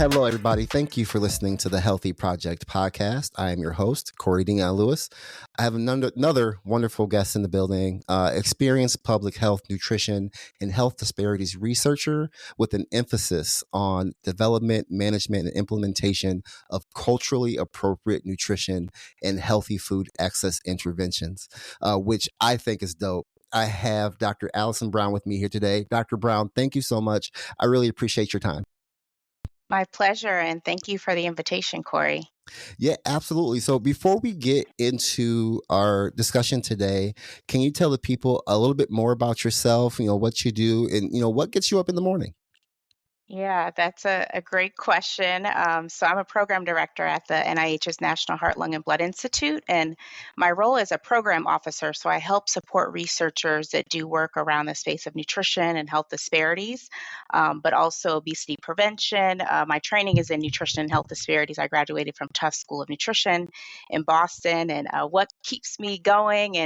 Hello, everybody. Thank you for listening to the Healthy Project podcast. I am your host, Corey Dion Lewis. I have another wonderful guest in the building, experienced public health, nutrition, and health disparities researcher with an emphasis on development, management, and implementation of culturally appropriate nutrition and healthy food access interventions, which I think is dope. I have Dr. Alison Brown with me here today. Dr. Brown, thank you so much. I really appreciate your time. My pleasure, and thank you for the invitation, Corey. Yeah, absolutely. So before we get into our discussion today, can you tell the people a little bit more about yourself, what you do and, what gets you up in the morning? Yeah, that's a great question. So I'm a program director at the NIH's National Heart, Lung, and Blood Institute, and my role is a program officer. So I help support researchers that do work around the space of nutrition and health disparities, but also obesity prevention. My training is in nutrition and health disparities. I graduated from Tufts School of Nutrition in Boston, and what keeps me going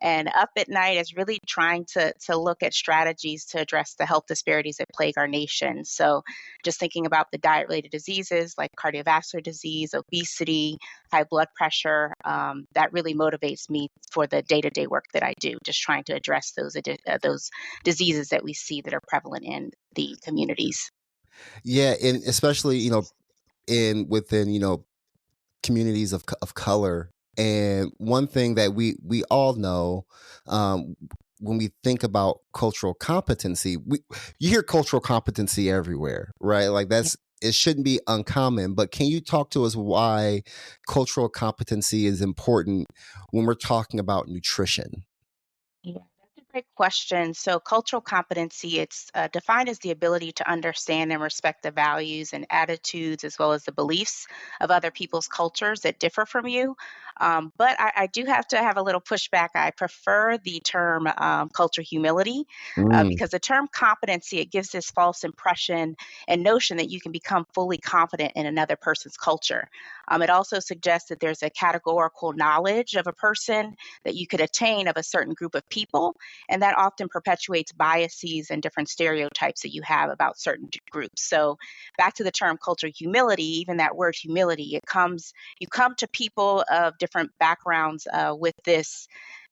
and up at night is really trying to look at strategies to address the health disparities that plague our nation. So just thinking about the diet-related diseases like cardiovascular disease, obesity, high blood pressure, that really motivates me for the day-to-day work that I do, just trying to address those diseases that we see that are prevalent in the communities. Yeah, and especially, within communities of color. And one thing that we all know, when we think about cultural competency, you hear cultural competency everywhere, right? Like it shouldn't be uncommon, but can you talk to us why cultural competency is important when we're talking about nutrition? Yeah, that's a great question. So, cultural competency, it's defined as the ability to understand and respect the values and attitudes, as well as the beliefs of other people's cultures that differ from you. But I do have to have a little pushback. I prefer the term culture humility Mm, because the term competency, it gives this false impression and notion that you can become fully confident in another person's culture. It also suggests that there's a categorical knowledge of a person that you could attain of a certain group of people. And that often perpetuates biases and different stereotypes that you have about certain groups. So back to the term culture humility, even that word humility, you come to people of different backgrounds with this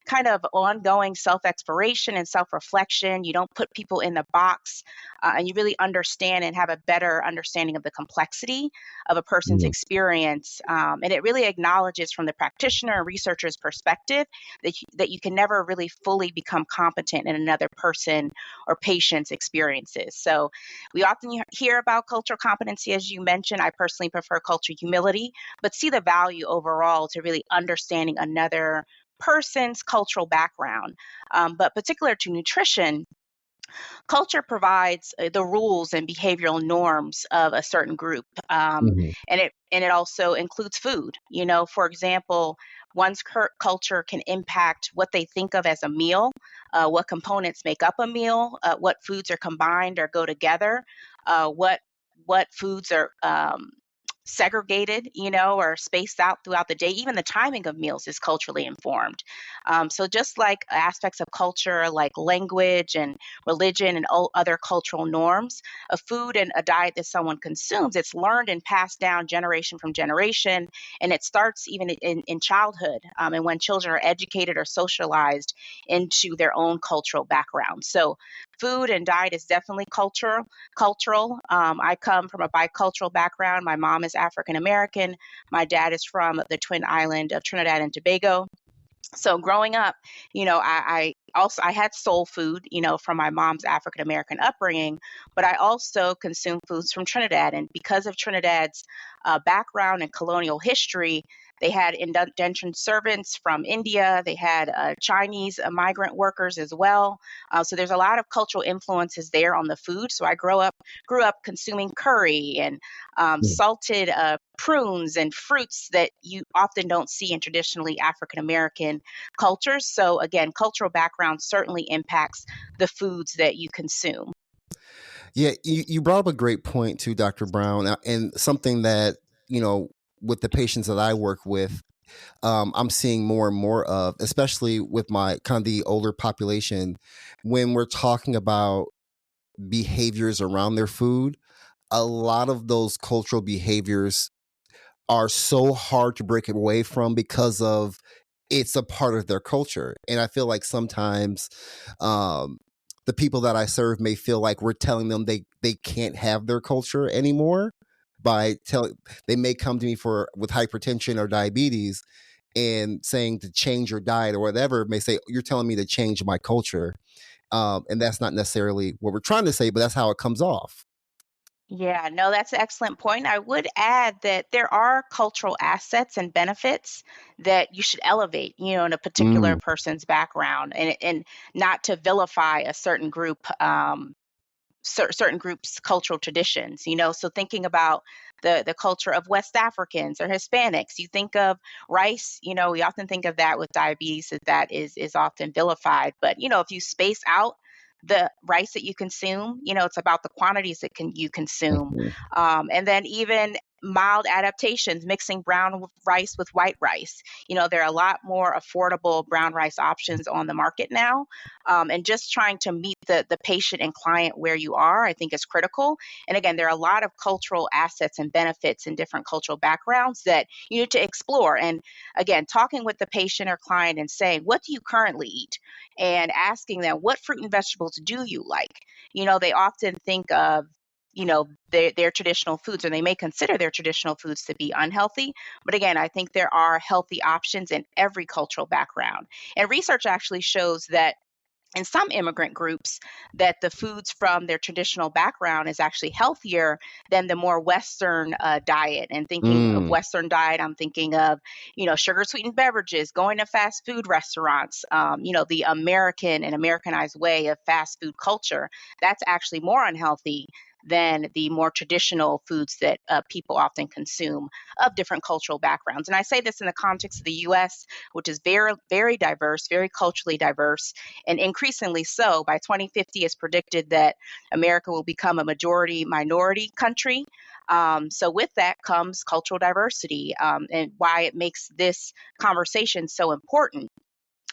kind of ongoing self-exploration and self-reflection. You don't put people in the box, and you really understand and have a better understanding of the complexity of a person's mm. experience. And it really acknowledges from the practitioner and researcher's perspective that you can never really fully become competent in another person or patient's experiences. So we often hear about cultural competency, as you mentioned. I personally prefer culture humility, but see the value overall to really understanding another person's cultural background. But particular to nutrition, culture provides the rules and behavioral norms of a certain group, Mhm. and it also includes food. For example, one's culture can impact what they think of as a meal, what components make up a meal, what foods are combined or go together, what foods are segregated, or spaced out throughout the day. Even the timing of meals is culturally informed. So just like aspects of culture, like language and religion and other cultural norms, a food and a diet that someone consumes, it's learned and passed down generation from generation, and it starts even in childhood, and when children are educated or socialized into their own cultural background. So food and diet is definitely cultural. I come from a bicultural background. My mom is African American. My dad is from the twin island of Trinidad and Tobago. So growing up, I had soul food, from my mom's African American upbringing, but I also consumed foods from Trinidad. And because of Trinidad's background and colonial history, they had indentured servants from India. They had Chinese migrant workers as well. So there's a lot of cultural influences there on the food. So I grew up consuming curry and salted prunes and fruits that you often don't see in traditionally African American cultures. So again, cultural background certainly impacts the foods that you consume. Yeah, you brought up a great point too, Dr. Brown, and something that, with the patients that I work with, I'm seeing more and more of, especially with my kind of the older population, when we're talking about behaviors around their food. a lot of those cultural behaviors are so hard to break away from because of it's a part of their culture. And I feel like sometimes um, the people that I serve may feel like we're telling them they can't have their culture anymore by telling they may come to me for with hypertension or diabetes and saying to change your diet or whatever, may say you're telling me to change my culture. And that's not necessarily what we're trying to say, but that's how it comes off. Yeah, no, that's an excellent point. I would add that there are cultural assets and benefits that you should elevate, in a particular Mm, person's background, and not to vilify a certain group, certain groups' cultural traditions. So thinking about the culture of West Africans or Hispanics, you think of rice. We often think of that with diabetes, that is often vilified. But if you space out the rice that you consume, it's about the quantities that you consume. mhm, And then even mild adaptations, mixing brown rice with white rice. There are a lot more affordable brown rice options on the market now. And just trying to meet the patient and client where you are, I think, is critical. And again, there are a lot of cultural assets and benefits in different cultural backgrounds that you need to explore. And again, talking with the patient or client and saying, what do you currently eat? And asking them, what fruit and vegetables do you like? They often think of their traditional foods, and they may consider their traditional foods to be unhealthy. But again, I think there are healthy options in every cultural background. And research actually shows that in some immigrant groups, that the foods from their traditional background is actually healthier than the more Western diet. And thinking of mm. Western diet, I'm thinking of sugar sweetened beverages, going to fast food restaurants. The American and Americanized way of fast food culture, that's actually more unhealthy than the more traditional foods that people often consume of different cultural backgrounds. And I say this in the context of the U.S., which is very, very diverse, very culturally diverse, and increasingly so. By 2050, it's predicted that America will become a majority minority country. So with that comes cultural diversity, and why it makes this conversation so important.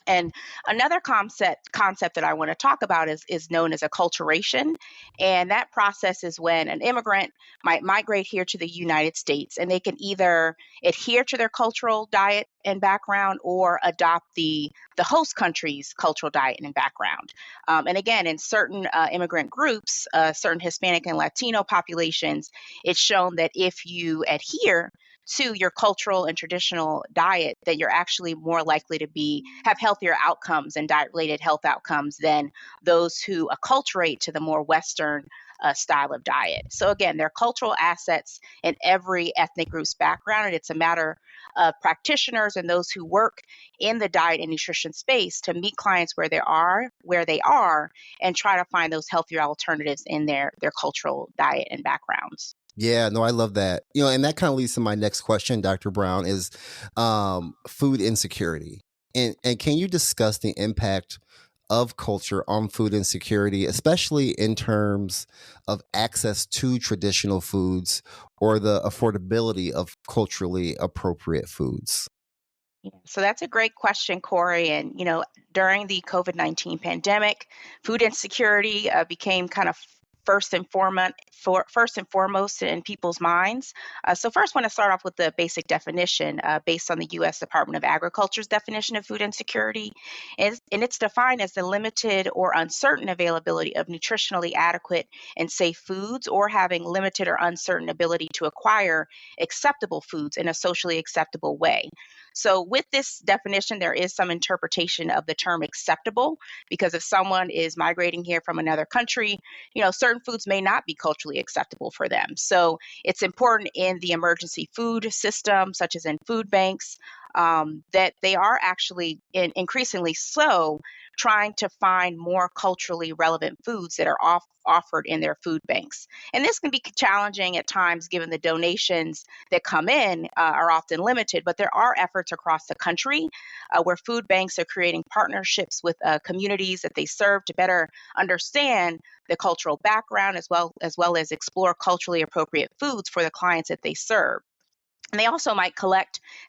And another concept that I want to talk about is known as acculturation. And that process is when an immigrant might migrate here to the United States, and they can either adhere to their cultural diet and background or adopt the host country's cultural diet and background. And again, in certain immigrant groups, certain Hispanic and Latino populations, it's shown that if you adhere to your cultural and traditional diet, that you're actually more likely to be have healthier outcomes and diet related health outcomes than those who acculturate to the more Western style of diet. So again, there are cultural assets in every ethnic group's background, and it's a matter of practitioners and those who work in the diet and nutrition space to meet clients where they are, and try to find those healthier alternatives in their cultural diet and backgrounds. Yeah, no, I love that. And that kind of leads to my next question, Dr. Brown, is food insecurity. And can you discuss the impact of culture on food insecurity, especially in terms of access to traditional foods or the affordability of culturally appropriate foods? Yeah, so that's a great question, Corey. And, during the COVID-19 pandemic, food insecurity became kind of first and foremost in people's minds. So first, I want to start off with the basic definition based on the U.S. Department of Agriculture's definition of food insecurity. And it's defined as the limited or uncertain availability of nutritionally adequate and safe foods, or having limited or uncertain ability to acquire acceptable foods in a socially acceptable way. So, with this definition, there is some interpretation of the term acceptable, because if someone is migrating here from another country, certain foods may not be culturally acceptable for them. So, it's important in the emergency food system, such as in food banks, that they are actually increasingly so trying to find more culturally relevant foods that are offered in their food banks. And this can be challenging at times given the donations that come in are often limited, but there are efforts across the country where food banks are creating partnerships with communities that they serve to better understand the cultural background, as well as explore culturally appropriate foods for the clients that they serve. And they also might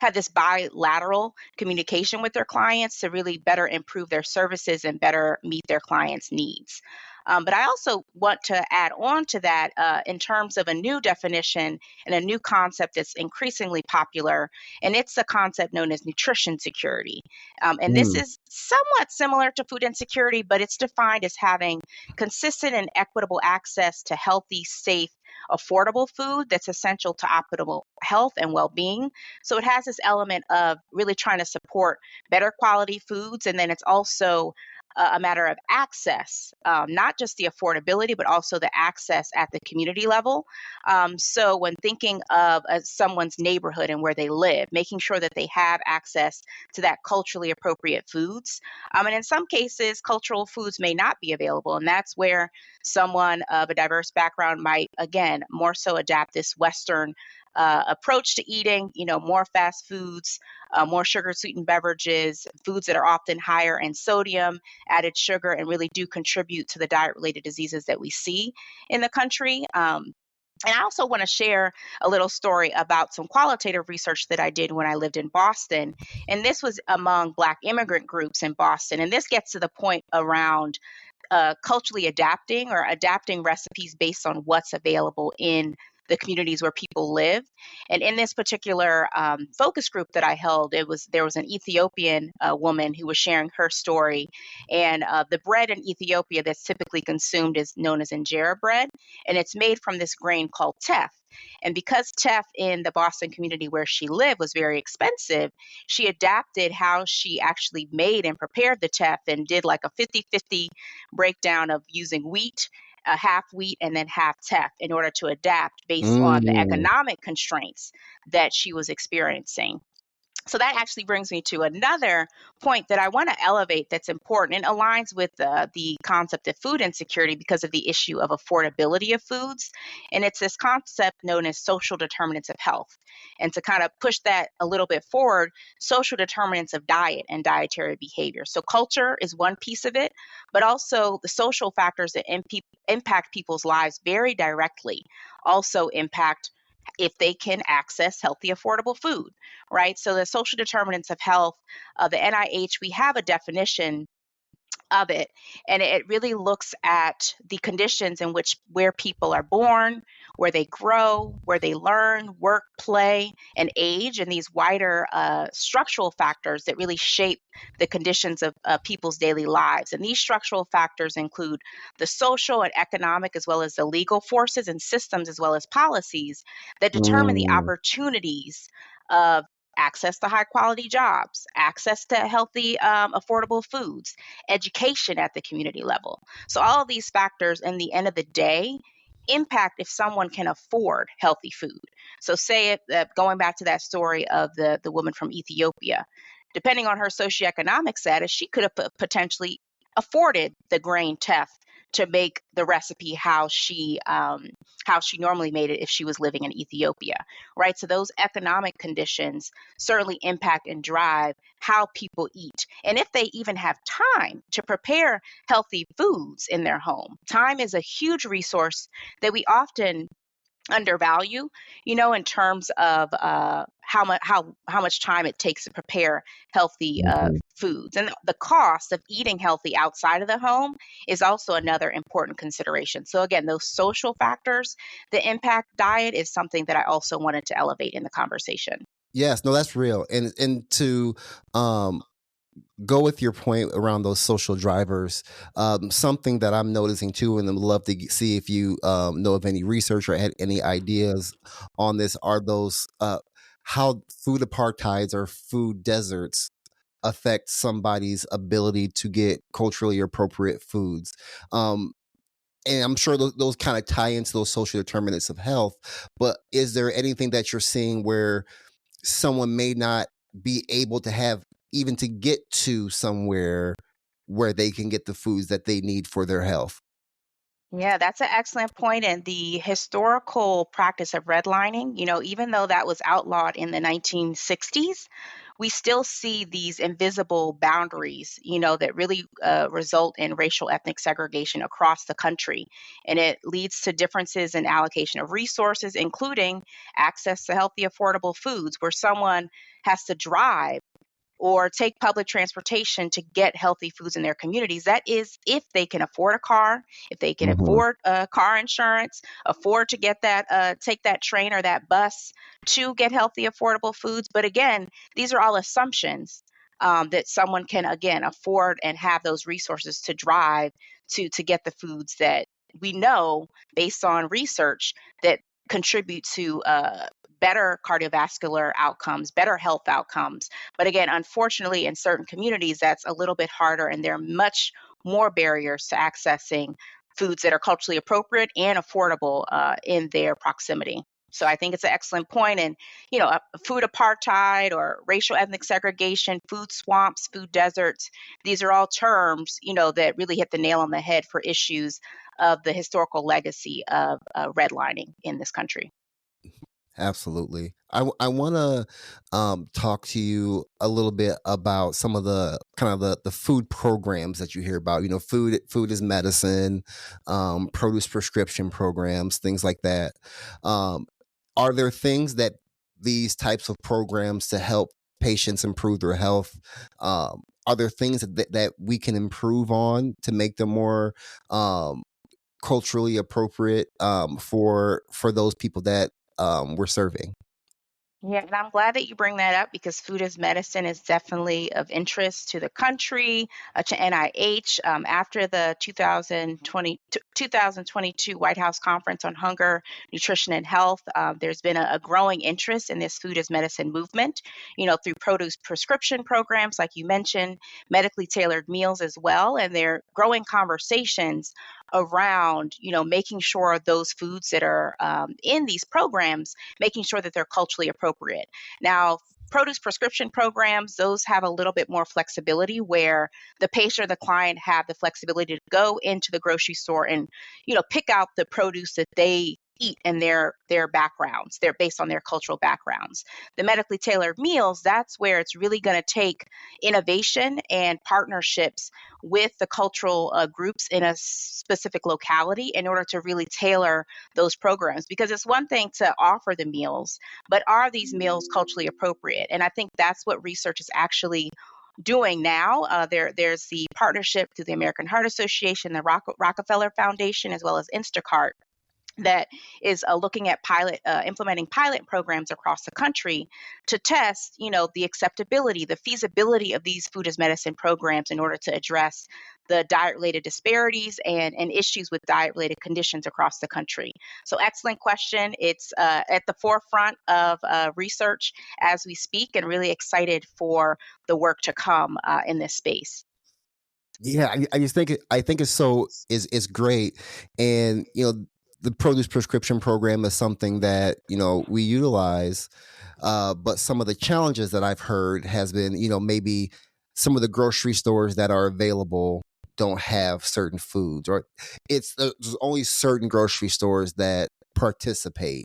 have this bilateral communication with their clients to really better improve their services and better meet their clients' needs. But I also want to add on to that in terms of a new definition and a new concept that's increasingly popular, and it's the concept known as nutrition security. And this Mm, is somewhat similar to food insecurity, but it's defined as having consistent and equitable access to healthy, safe, affordable food that's essential to optimal health and well being. So it has this element of really trying to support better quality foods. And then it's also a matter of access, not just the affordability, but also the access at the community level. So when thinking of someone's neighborhood and where they live, making sure that they have access to that culturally appropriate foods. And in some cases, cultural foods may not be available. And that's where someone of a diverse background might, again, more so adapt this Western approach to eating, more fast foods, more sugar sweetened beverages, foods that are often higher in sodium, added sugar, and really do contribute to the diet related diseases that we see in the country. And I also want to share a little story about some qualitative research that I did when I lived in Boston. And this was among Black immigrant groups in Boston. And this gets to the point around culturally adapting or adapting recipes based on what's available in the communities where people live. And in this particular focus group that I held, there was an Ethiopian woman who was sharing her story. And the bread in Ethiopia that's typically consumed is known as injera bread, and it's made from this grain called teff. And because teff in the Boston community where she lived was very expensive, she adapted how she actually made and prepared the teff and did like a 50-50 breakdown of using wheat, half wheat, and then half teff in order to adapt based on the mm, economic constraints that she was experiencing. So that actually brings me to another point that I want to elevate that's important and aligns with the concept of food insecurity because of the issue of affordability of foods. And it's this concept known as social determinants of health. And to kind of push that a little bit forward, social determinants of diet and dietary behavior. So culture is one piece of it, but also the social factors that impact people's lives very directly also impact if they can access healthy, affordable food, right? So the social determinants of health, the NIH, we have a definition of it, and it really looks at the conditions in which where people are born, where they grow, where they learn, work, play, and age, and these wider structural factors that really shape the conditions of people's daily lives. And these structural factors include the social and economic, as well as the legal forces and systems, as well as policies that determine the mm, opportunities of access to high quality jobs, access to healthy, affordable foods, education at the community level. So, all of these factors, in the end of the day, impact if someone can afford healthy food. So, say it, going back to that story of the woman from Ethiopia, depending on her socioeconomic status, she could have potentially afforded the grain teff to make the recipe how she normally made it if she was living in Ethiopia, right? So those economic conditions certainly impact and drive how people eat. And if they even have time to prepare healthy foods in their home, time is a huge resource that we often undervalue, in terms of how much time it takes to prepare healthy mhm. foods, and the cost of eating healthy outside of the home is also another important consideration. So again, those social factors that impact diet is something that I also wanted to elevate in the conversation. Yes, no, that's real. And to um go with your point around those social drivers, something that I'm noticing too, and I'd love to see if you know of any research or had any ideas on this, are those how food apartheids or food deserts affect somebody's ability to get culturally appropriate foods. Um, and I'm sure those kind of tie into those social determinants of health. But is there anything that you're seeing where someone may not be able to have even to get to somewhere where they can get the foods that they need for their health? Yeah, that's an excellent point. And the historical practice of redlining, even though that was outlawed in the 1960s, we still see these invisible boundaries, that really result in racial ethnic segregation across the country. And it leads to differences in allocation of resources, including access to healthy, affordable foods, where someone has to drive or take public transportation to get healthy foods in their communities. That is, if they can afford a car, if they can Hmm. afford car insurance, afford to get that, take that train or that bus to get healthy, affordable foods. But again, these are all assumptions that someone can, again, afford and have those resources to drive to get the foods that we know, based on research, that contribute to better cardiovascular outcomes, better health outcomes. But again, unfortunately, in certain communities, that's a little bit harder, and there are much more barriers to accessing foods that are culturally appropriate and affordable in their proximity. So I think it's an excellent point. And, food apartheid or racial ethnic segregation, food swamps, food deserts, these are all terms, that really hit the nail on the head for issues of the historical legacy of redlining in this country. Absolutely. I want to talk to you a little bit about some of the kind of the food programs that you hear about. Food is medicine, produce prescription programs, things like that. Um, are there things that these types of programs to help patients improve their health? Are there things that we can improve on to make them more culturally appropriate for those people that we're serving? Yeah, and I'm glad that you bring that up because food as medicine is definitely of interest to the country, to NIH. After the 2022 White House Conference on Hunger, Nutrition, and Health, there's been a growing interest in this food as medicine movement, through produce prescription programs, like you mentioned, medically tailored meals as well. And there are growing conversations around, making sure those foods that are in these programs, making sure that they're culturally appropriate. Now, produce prescription programs, those have a little bit more flexibility where the patient or the client have the flexibility to go into the grocery store and, pick out the produce that they eat and their backgrounds. They're based on their cultural backgrounds. The medically tailored meals, that's where it's really going to take innovation and partnerships with the cultural groups in a specific locality in order to really tailor those programs. Because it's one thing to offer the meals, but are these meals culturally appropriate? And I think that's what research is actually doing now. There's the partnership through the American Heart Association, the Rockefeller Foundation, as well as Instacart, that is looking at implementing pilot programs across the country to test, the acceptability, the feasibility of these food as medicine programs in order to address the diet-related disparities and issues with diet-related conditions across the country. So, excellent question. It's at the forefront of research as we speak, and really excited for the work to come in this space. Yeah, I just think I think it's so is great, and the produce prescription program is something that we utilize, but some of the challenges that I've heard has been maybe some of the grocery stores that are available don't have certain foods, or there's only certain grocery stores that participate.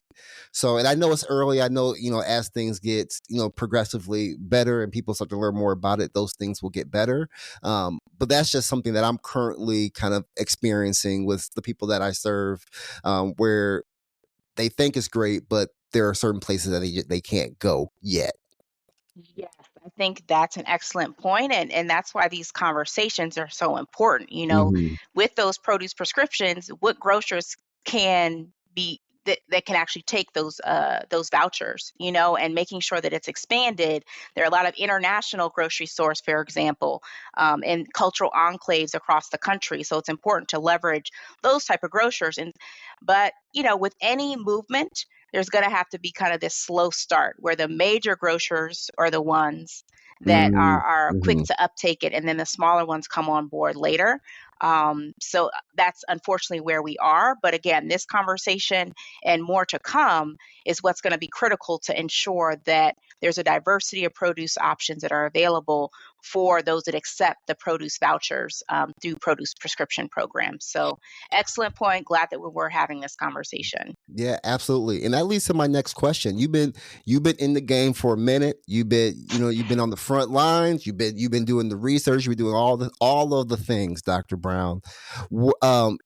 So, and I know it's early. I know, as things get, progressively better and people start to learn more about it, those things will get better. But that's just something that I'm currently kind of experiencing with the people that I serve, where they think it's great, but there are certain places that they can't go yet. Yes, I think that's an excellent point, and that's why these conversations are so important. Hmm. With those produce prescriptions, what grocers can be that can actually take those vouchers, and making sure that it's expanded. There are a lot of international grocery stores, for example, and cultural enclaves across the country. So it's important to leverage those type of grocers. But with any movement, there's going to have to be kind of this slow start where the major grocers are the ones that are quick Mm-hmm. to uptake it, and then the smaller ones come on board later. So that's unfortunately where we are. But again, this conversation and more to come is what's going to be critical to ensure that there's a diversity of produce options that are available for those that accept the produce vouchers through produce prescription programs. So, excellent point. Glad that we were having this conversation. Yeah, absolutely. And that leads to my next question. You've been in the game for a minute. You've been on the front lines. You've been doing the research. You've been doing all of the things, Dr. Brown.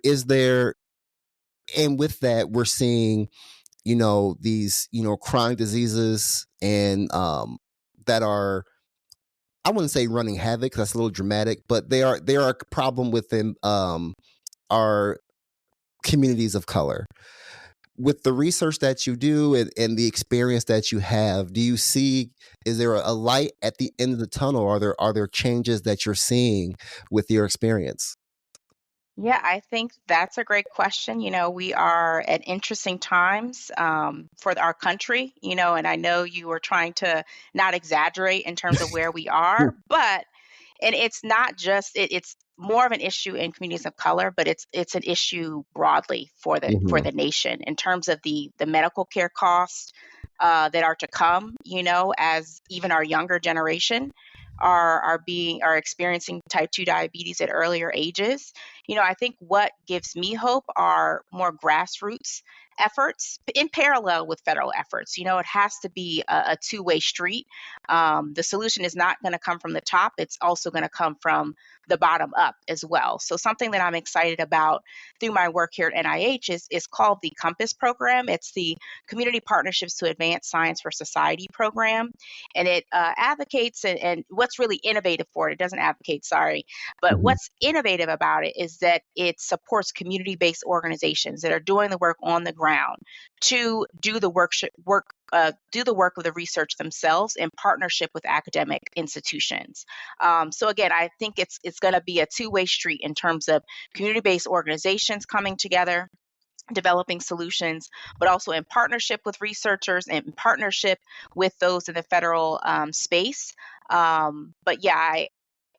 Is there, and with that, we're seeing these chronic diseases and that are I wouldn't say running havoc, 'cause that's a little dramatic, but they are a problem within our communities of color. With the research that you do and the experience that you have, do you see, is there a light at the end of the tunnel? Are there changes that you're seeing with your experience? Yeah, I think that's a great question. We are at interesting times for our country, and I know you were trying to not exaggerate in terms of where we are, but and it's not just it's more of an issue in communities of color, but it's an issue broadly for Hmm. the nation in terms of the medical care costs that are to come. As even our younger generation are experiencing type 2 diabetes at earlier ages. I think what gives me hope are more grassroots efforts in parallel with federal efforts. It has to be a two-way street. The solution is not going to come from the top, it's also going to come from the bottom up as well. So something that I'm excited about through my work here at NIH is called the COMPASS program. It's the Community Partnerships to Advance Science for Society program, and it advocates, and what's really innovative for it, it doesn't advocate, sorry, but Hmm. what's innovative about it is that it supports community-based organizations that are doing the work on the ground to do the do the work of the research themselves in partnership with academic institutions. So again, I think it's going to be a two-way street in terms of community-based organizations coming together, developing solutions, but also in partnership with researchers and in partnership with those in the federal space. But yeah,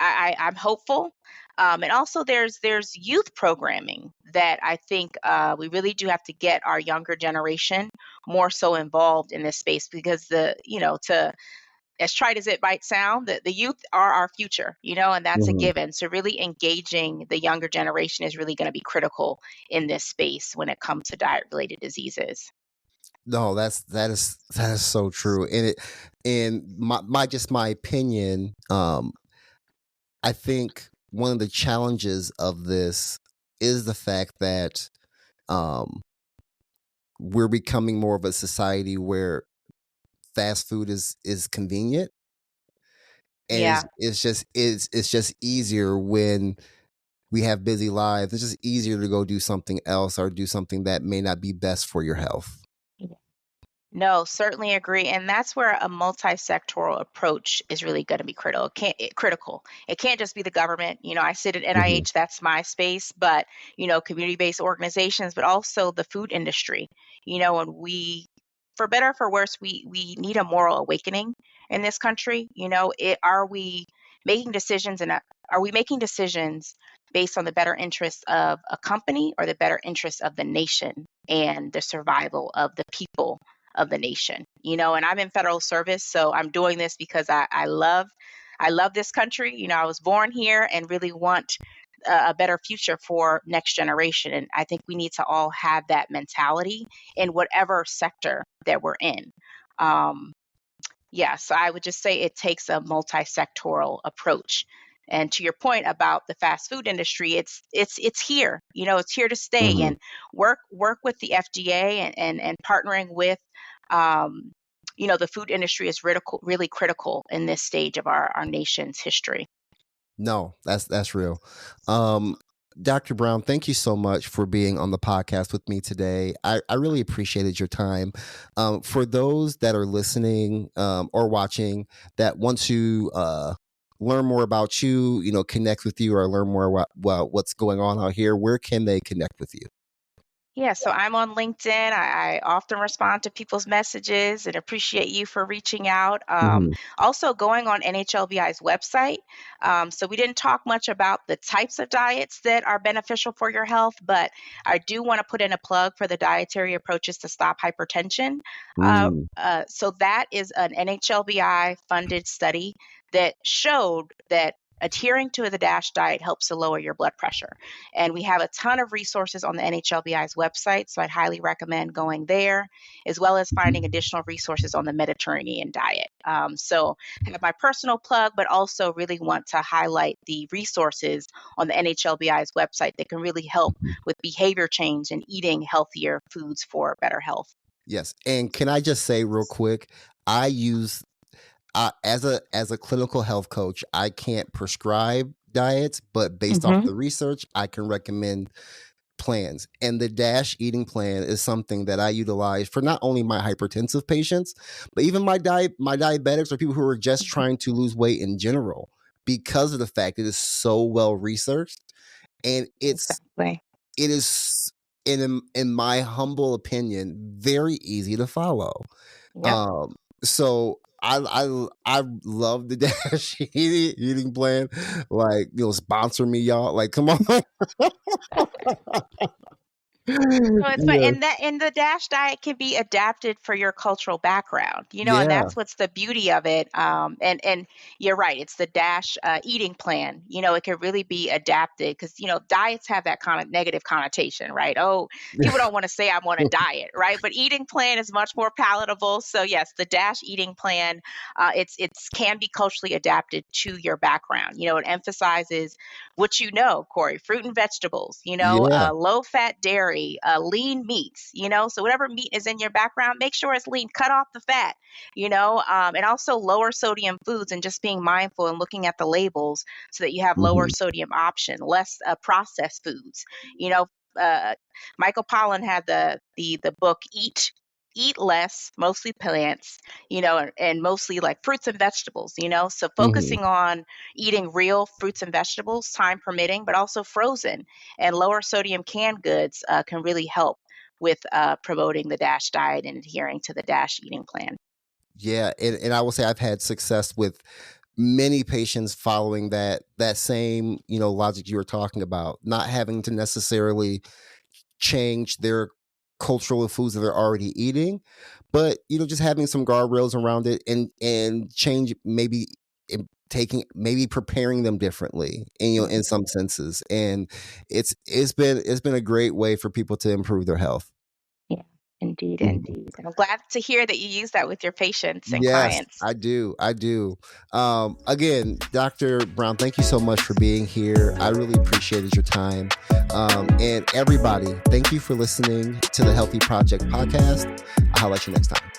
I'm hopeful. And also, there's youth programming that I think we really do have to get our younger generation more so involved in this space, because to as trite as it might sound, the youth are our future, and that's a Hmm. given. So really engaging the younger generation is really going to be critical in this space when it comes to diet related diseases. No, that is so true. And my opinion, I think one of the challenges of this is the fact that um, we're becoming more of a society where fast food is convenient, and Yeah. it's just easier when we have busy lives. It's just easier to go do something else or do something that may not be best for your health. No, certainly agree. And that's where a multi-sectoral approach is really going to be critical. It can't just be the government. I sit at Hmm. NIH, that's my space, but, community-based organizations, but also the food industry, and for better or for worse, we need a moral awakening in this country. Are we making decisions and are we making decisions based on the better interests of a company or the better interests of the nation and the survival of the people of the nation? And I'm in federal service, so I'm doing this because I love this country. I was born here and really want a better future for next generation. And I think we need to all have that mentality in whatever sector that we're in. Um, yeah, so I would just say it takes a multi-sectoral approach. And to your point about the fast food industry, it's here. It's here to stay. Hmm. And work with the FDA and partnering with the food industry is really critical in this stage of our nation's history. No, that's real. Um, Dr. Brown, thank you so much for being on the podcast with me today. I really appreciated your time. For those that are listening or watching that want to learn more about you, connect with you or learn more about what's going on out here, where can they connect with you? Yeah, so I'm on LinkedIn. I often respond to people's messages and appreciate you for reaching out. Hmm. Also, going on NHLBI's website. So, we didn't talk much about the types of diets that are beneficial for your health, but I do want to put in a plug for the dietary approaches to stop hypertension. Mm. So, that is an NHLBI funded study that showed that adhering to the DASH diet helps to lower your blood pressure. And we have a ton of resources on the NHLBI's website, so I'd highly recommend going there, as well as finding additional resources on the Mediterranean diet. So I have my personal plug, but also really want to highlight the resources on the NHLBI's website that can really help with behavior change and eating healthier foods for better health. Yes. And can I just say real quick, I use as a clinical health coach, I can't prescribe diets, but based off Mm-hmm. the research, I can recommend plans. And the DASH eating plan is something that I utilize for not only my hypertensive patients, but even my diabetics or people who are just trying to lose weight in general, because of the fact it is so well researched, and Exactly. it is in my humble opinion very easy to follow. Yep. So I love the DASH eating plan. Like, sponsor me, y'all. Like, come on. No, it's fine. Yeah. And the DASH diet can be adapted for your cultural background, and Yeah. that's what's the beauty of it. And you're right, it's the DASH eating plan. It can really be adapted because diets have that kind of negative connotation, right? Oh, people don't want to say I'm on a diet, right? But eating plan is much more palatable. So yes, the DASH eating plan, it's can be culturally adapted to your background. It emphasizes what Corey, fruit and vegetables, Yeah. low fat dairy, lean meats, so whatever meat is in your background, make sure it's lean, cut off the fat, and also lower sodium foods and just being mindful and looking at the labels so that you have lower Mhm. sodium option, less processed foods. You know, Michael Pollan had the book Eat Less, mostly plants, and mostly like fruits and vegetables, so Mhm. focusing on eating real fruits and vegetables, time permitting, but also frozen and lower sodium canned goods can really help with promoting the DASH diet and adhering to the DASH eating plan. Yeah, and I will say I've had success with many patients following that same, logic you were talking about, not having to necessarily change their cultural foods that they're already eating, but just having some guardrails around it, and change, maybe maybe preparing them differently, and in Mhm. some senses. And it's been a great way for people to improve their health. Yeah, indeed, Mhm. indeed. And I'm glad to hear that you use that with your patients and Yes, clients. I do. I do. Again, Dr. Brown, thank you so much for being here. I really appreciated your time. And everybody, thank you for listening to the Healthy Project podcast. I'll let you next time.